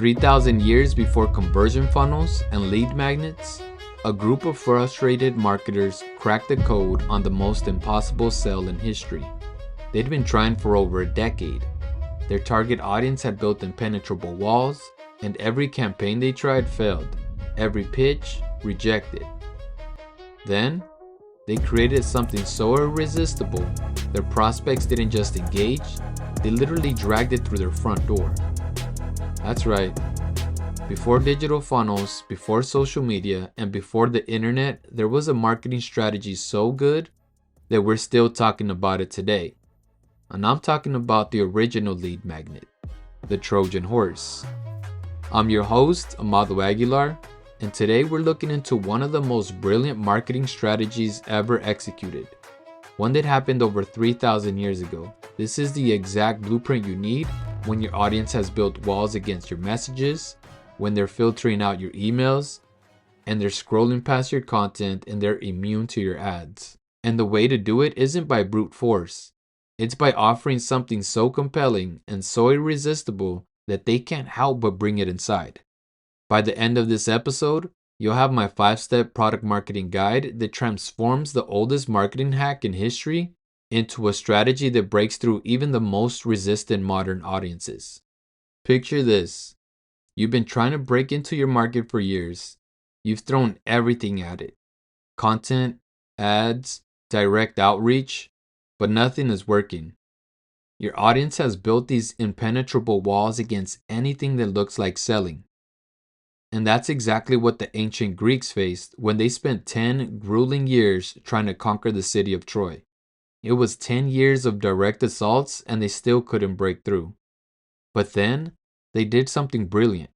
3,000 years before conversion funnels and lead magnets, a group of frustrated marketers cracked the code on the most impossible sell in history. They'd been trying for over a decade. Their target audience had built impenetrable walls, and every campaign they tried failed. Every pitch rejected. Then, they created something so irresistible, their prospects didn't just engage, they literally dragged it through their front door. That's right. Before digital funnels, before social media, and before the internet, there was a marketing strategy so good that we're still talking about it today. And I'm talking about the original lead magnet, the Trojan horse. I'm your host, Amado Aguilar, and today we're looking into one of the most brilliant marketing strategies ever executed. One that happened over 3,000 years ago. This is the exact blueprint you need when your audience has built walls against your messages, when they're filtering out your emails, and they're scrolling past your content and they're immune to your ads. And the way to do it isn't by brute force. It's by offering something so compelling and so irresistible that they can't help but bring it inside. By the end of this episode, you'll have my 5-step product marketing guide that transforms the oldest marketing hack in history into a strategy that breaks through even the most resistant modern audiences. Picture this. You've been trying to break into your market for years. You've thrown everything at it. Content, ads, direct outreach, but nothing is working. Your audience has built these impenetrable walls against anything that looks like selling. And that's exactly what the ancient Greeks faced when they spent 10 grueling years trying to conquer the city of Troy. It was 10 years of direct assaults and they still couldn't break through. But then, they did something brilliant.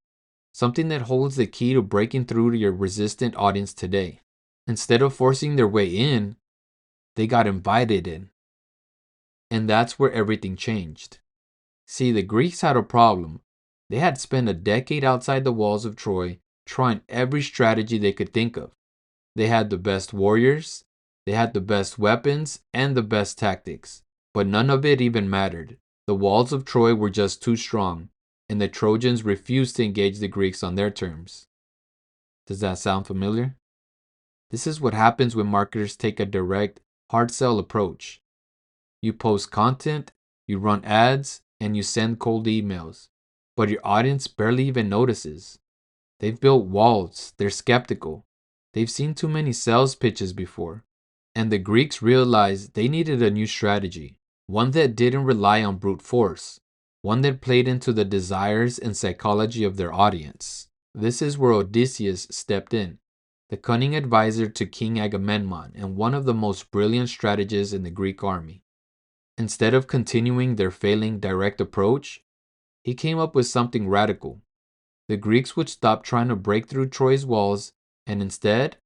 Something that holds the key to breaking through to your resistant audience today. Instead of forcing their way in, they got invited in. And that's where everything changed. See, the Greeks had a problem. They had spent a decade outside the walls of Troy trying every strategy they could think of. They had the best warriors, they had the best weapons, and the best tactics. But none of it even mattered. The walls of Troy were just too strong, and the Trojans refused to engage the Greeks on their terms. Does that sound familiar? This is what happens when marketers take a direct, hard sell approach. You post content, you run ads, and you send cold emails. But your audience barely even notices. They've built walls, they're skeptical. They've seen too many sales pitches before. And the Greeks realized they needed a new strategy. One that didn't rely on brute force. One that played into the desires and psychology of their audience. This is where Odysseus stepped in, the cunning advisor to King Agamemnon and one of the most brilliant strategists in the Greek army. Instead of continuing their failing direct approach, he came up with something radical. The Greeks would stop trying to break through Troy's walls, and instead,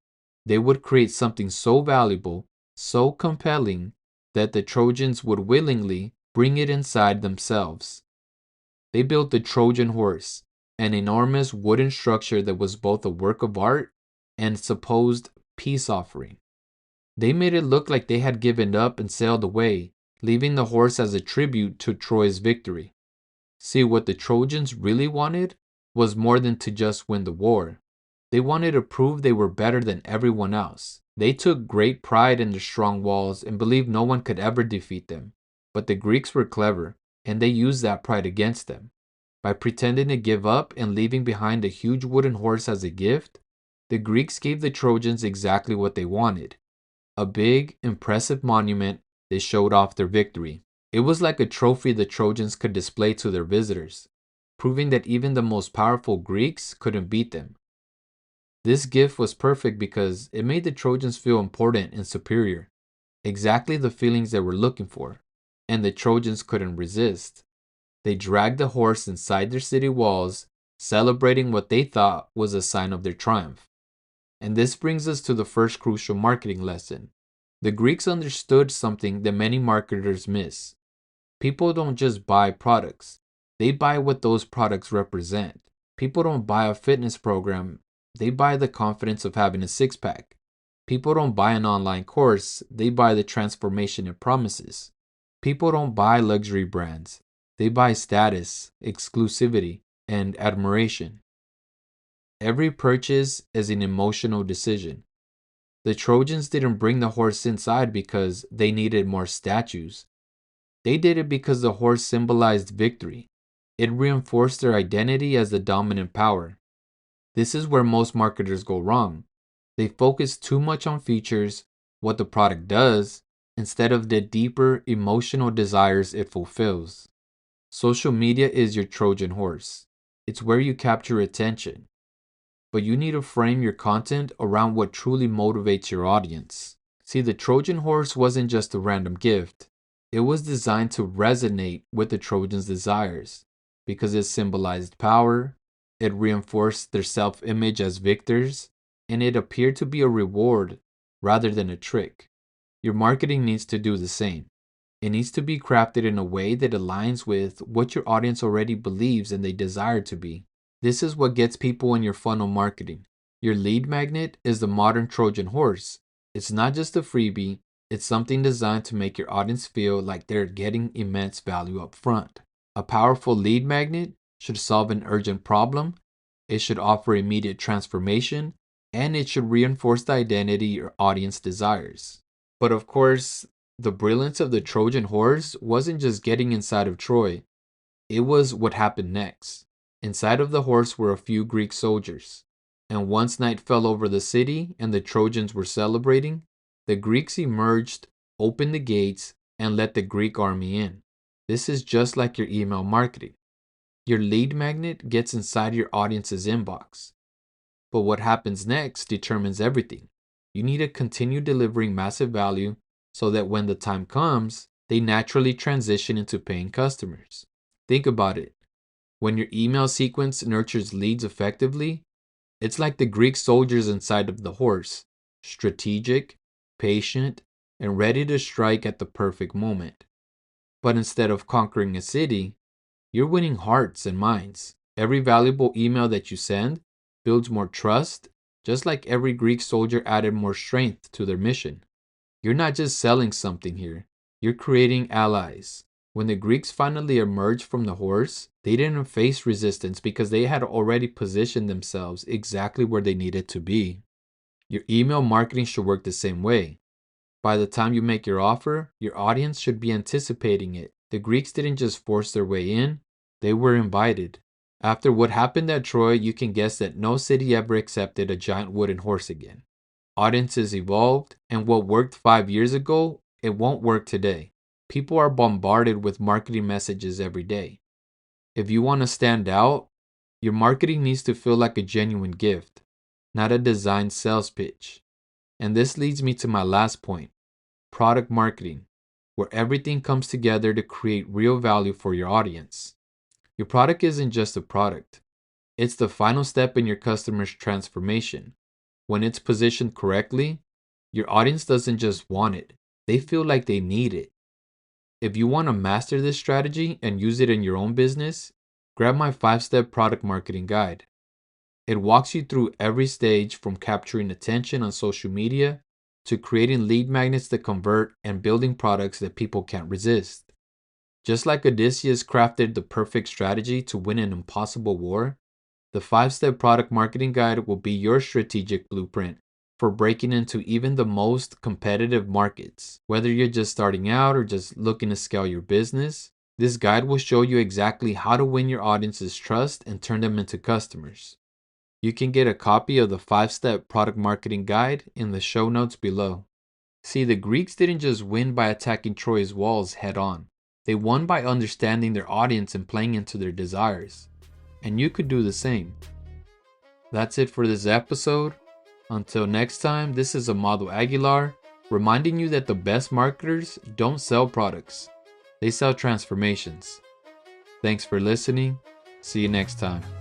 they would create something so valuable, so compelling, that the Trojans would willingly bring it inside themselves. They built the Trojan horse, an enormous wooden structure that was both a work of art and supposed peace offering. They made it look like they had given up and sailed away, leaving the horse as a tribute to Troy's victory. See, what the Trojans really wanted was more than to just win the war. They wanted to prove they were better than everyone else. They took great pride in their strong walls and believed no one could ever defeat them. But the Greeks were clever, and they used that pride against them. By pretending to give up and leaving behind a huge wooden horse as a gift, the Greeks gave the Trojans exactly what they wanted. A big, impressive monument that showed off their victory. It was like a trophy the Trojans could display to their visitors, proving that even the most powerful Greeks couldn't beat them. This gift was perfect because it made the Trojans feel important and superior, exactly the feelings they were looking for, and the Trojans couldn't resist. They dragged the horse inside their city walls, celebrating what they thought was a sign of their triumph. And this brings us to the first crucial marketing lesson. The Greeks understood something that many marketers miss. People don't just buy products. They buy what those products represent. People don't buy a fitness program. They buy the confidence of having a six-pack. People don't buy an online course. They buy the transformation it promises. People don't buy luxury brands. They buy status, exclusivity, and admiration. Every purchase is an emotional decision. The Trojans didn't bring the horse inside because they needed more statues. They did it because the horse symbolized victory. It reinforced their identity as the dominant power. This is where most marketers go wrong. They focus too much on features, what the product does, instead of the deeper emotional desires it fulfills. Social media is your Trojan horse. It's where you capture attention. But you need to frame your content around what truly motivates your audience. See, the Trojan horse wasn't just a random gift. It was designed to resonate with the Trojans' desires because it symbolized power, it reinforced their self-image as victors, and it appeared to be a reward rather than a trick. Your marketing needs to do the same. It needs to be crafted in a way that aligns with what your audience already believes and they desire to be. This is what gets people in your funnel marketing. Your lead magnet is the modern Trojan horse. It's not just a freebie, it's something designed to make your audience feel like they're getting immense value up front. A powerful lead magnet should solve an urgent problem, it should offer immediate transformation, and it should reinforce the identity your audience desires. But of course, the brilliance of the Trojan horse wasn't just getting inside of Troy, it was what happened next. Inside of the horse were a few Greek soldiers, and once night fell over the city and the Trojans were celebrating, the Greeks emerged, opened the gates, and let the Greek army in. This is just like your email marketing. Your lead magnet gets inside your audience's inbox. But what happens next determines everything. You need to continue delivering massive value so that when the time comes, they naturally transition into paying customers. Think about it. When your email sequence nurtures leads effectively, it's like the Greek soldiers inside of the horse, strategic, patient, and ready to strike at the perfect moment. But instead of conquering a city, you're winning hearts and minds. Every valuable email that you send builds more trust, just like every Greek soldier added more strength to their mission. You're not just selling something here, you're creating allies. When the Greeks finally emerged from the horse, they didn't face resistance because they had already positioned themselves exactly where they needed to be. Your email marketing should work the same way. By the time you make your offer, your audience should be anticipating it. The Greeks didn't just force their way in, they were invited. After what happened at Troy, you can guess that no city ever accepted a giant wooden horse again. Audiences evolved, and what worked 5 years ago, it won't work today. People are bombarded with marketing messages every day. If you want to stand out, your marketing needs to feel like a genuine gift, not a designed sales pitch. And this leads me to my last point, product marketing, where everything comes together to create real value for your audience. Your product isn't just a product, it's the final step in your customer's transformation. When it's positioned correctly, your audience doesn't just want it, they feel like they need it. If you want to master this strategy and use it in your own business, grab my 5-step product marketing guide. It walks you through every stage from capturing attention on social media to creating lead magnets that convert and building products that people can't resist. Just like Odysseus crafted the perfect strategy to win an impossible war, the 5-step product marketing guide will be your strategic blueprint for breaking into even the most competitive markets. Whether you're just starting out or just looking to scale your business, this guide will show you exactly how to win your audience's trust and turn them into customers. You can get a copy of the 5-step product marketing guide in the show notes below. See, the Greeks didn't just win by attacking Troy's walls head on. They won by understanding their audience and playing into their desires. And you could do the same. That's it for this episode. Until next time, this is Amado Aguilar, reminding you that the best marketers don't sell products, they sell transformations. Thanks for listening. See you next time.